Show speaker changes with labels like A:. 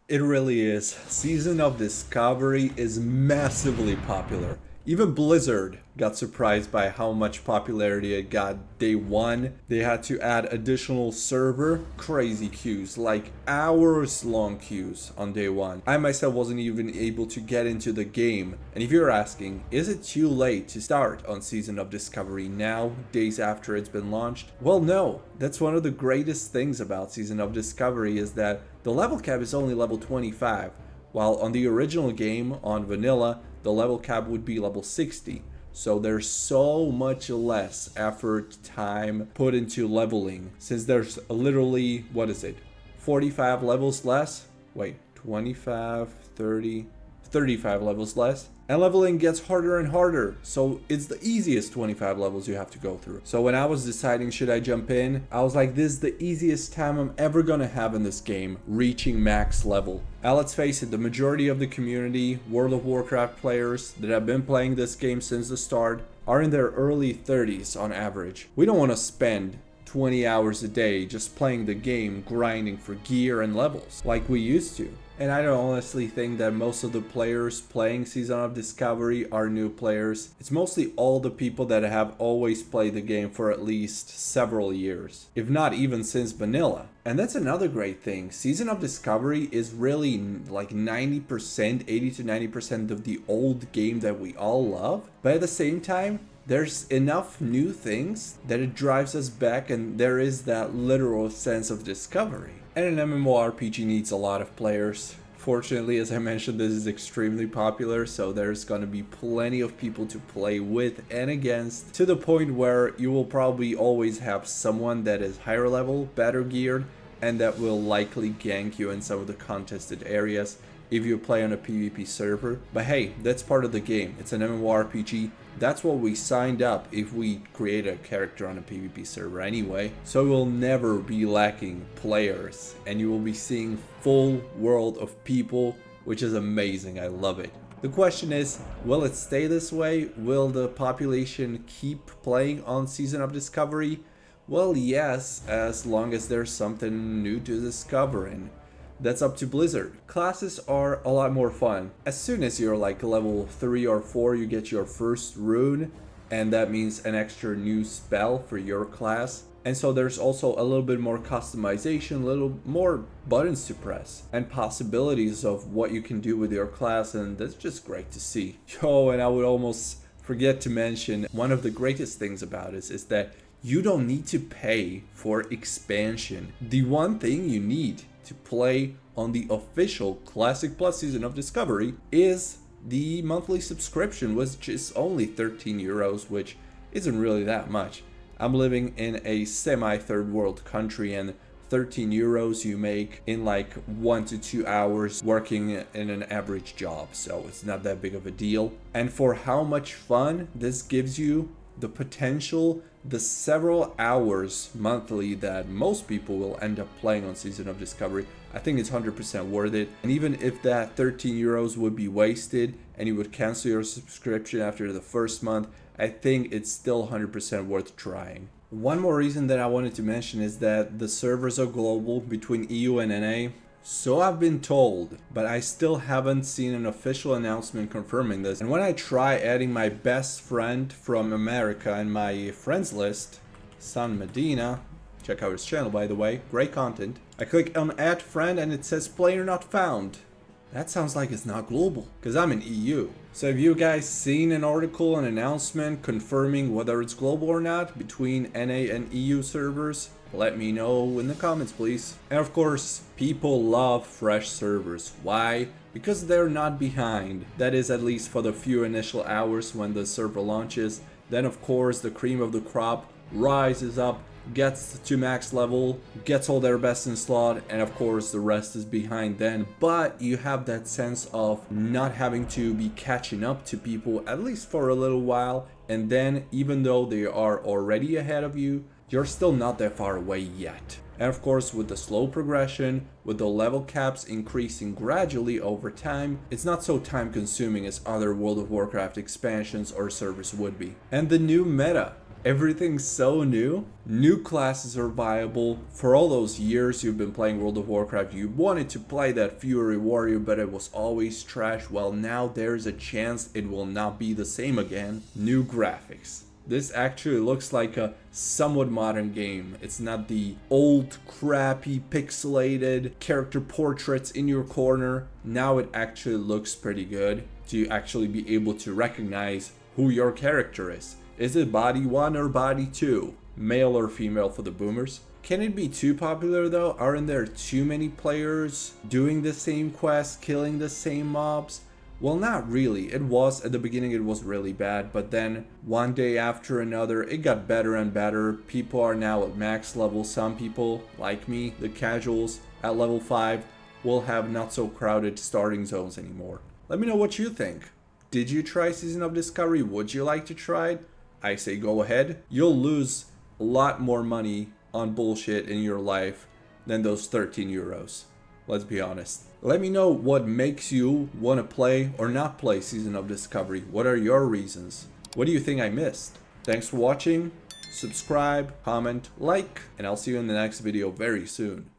A: It really is. Season of Discovery is massively popular. Even Blizzard got surprised by how much popularity it got day one. They had to add additional server, crazy queues, like hours long queues on day one. I myself wasn't even able to get into the game. And if you're asking, is it too late to start on Season of Discovery now, days after it's been launched? Well, no. That's one of the greatest things about Season of Discovery is that the level cap is only level 25, while on the original game, on vanilla, the level cap would be level 60. So there's so much less effort, time put into leveling, since there's literally, 45 levels less? Wait, 25, 30, 35 levels less. And leveling gets harder and harder, so it's the easiest 25 levels you have to go through. So when I was deciding should I jump in, I was like, this is the easiest time I'm ever gonna have in this game, reaching max level. Now let's face it, the majority of the community, World of Warcraft players that have been playing this game since the start, are in their early 30s on average. We don't want to spend 20 hours a day just playing the game, grinding for gear and levels like we used to. And I don't honestly think that most of the players playing Season of Discovery are new players. It's mostly all the people that have always played the game for at least several years, if not even since vanilla. And that's another great thing. Season of Discovery is really like 90%, 80 to 90% of the old game that we all love. But at the same time, there's enough new things that it drives us back, and there is that literal sense of discovery. And an MMORPG needs a lot of players. Fortunately, as I mentioned, this is extremely popular, so there's gonna be plenty of people to play with and against, to the point where you will probably always have someone that is higher level, better geared, and that will likely gank you in some of the contested areas if you play on a PvP server. But hey, that's part of the game. It's an MMORPG. That's what we signed up if we create a character on a PvP server anyway. So we'll never be lacking players, and you will be seeing full world of people, which is amazing. I love it. The question is, will it stay this way? Will the population keep playing on Season of Discovery? Well, yes, as long as there's something new to discover, and that's up to Blizzard. Classes are a lot more fun. As soon as you're like level 3 or 4, you get your first rune, and that means an extra new spell for your class. And so there's also a little bit more customization, a little more buttons to press, and possibilities of what you can do with your class, and that's just great to see. Yo, and I would almost forget to mention, one of the greatest things about it is that you don't need to pay for expansion. The one thing you need to play on the official Classic Plus Season of Discovery is the monthly subscription, which is only 13 euros, which isn't really that much. I'm living in a semi-third world country, and 13 euros you make in like 1 to 2 hours working in an average job, so it's not that big of a deal. And for how much fun this gives you, the potential, the several hours monthly that most people will end up playing on Season of Discovery, I think it's 100% worth it. And even if that 13 euros would be wasted and you would cancel your subscription after the first month, I think it's still 100% worth trying. One more reason that I wanted to mention is that the servers are global between EU and NA. So I've been told, but I still haven't seen an official announcement confirming this. And when I try adding my best friend from America in my friends list, San Medina, check out his channel by the way, great content. I click on add friend and it says player not found. That sounds like it's not global, because I'm in EU. So have you guys seen an article, an announcement confirming whether it's global or not between NA and EU servers? Let me know in the comments, please. And of course, people love fresh servers. Why? Because they're not behind. That is, at least for the few initial hours when the server launches. Then of course, the cream of the crop rises up, gets to max level, gets all their best in slot, and of course the rest is behind then. But you have that sense of not having to be catching up to people, at least for a little while, and then even though they are already ahead of you, you're still not that far away yet. And of course, with the slow progression, with the level caps increasing gradually over time, it's not so time consuming as other World of Warcraft expansions or servers would be. And the new meta Everything's so new. New classes are viable. For all those years you've been playing World of Warcraft, you wanted to play that Fury Warrior, but it was always trash. Well, now there's a chance it will not be the same again. New graphics. This actually looks like a somewhat modern game. It's not the old, crappy, pixelated character portraits in your corner. Now it actually looks pretty good to actually be able to recognize who your character is. Is it body 1 or body 2? Male or female for the boomers? Can it be too popular though? Aren't there too many players doing the same quest, killing the same mobs? Well, not really. It was, at the beginning it was really bad, but then one day after another it got better and better. People are now at max level. Some people, like me, the casuals, at level 5, will have not so crowded starting zones anymore. Let me know what you think. Did you try Season of Discovery? Would you like to try it? I say go ahead. You'll lose a lot more money on bullshit in your life than those 13 euros. Let's be honest. Let me know what makes you want to play or not play Season of Discovery. What are your reasons? What do you think I missed? Thanks for watching. Subscribe, comment, like, and I'll see you in the next video very soon.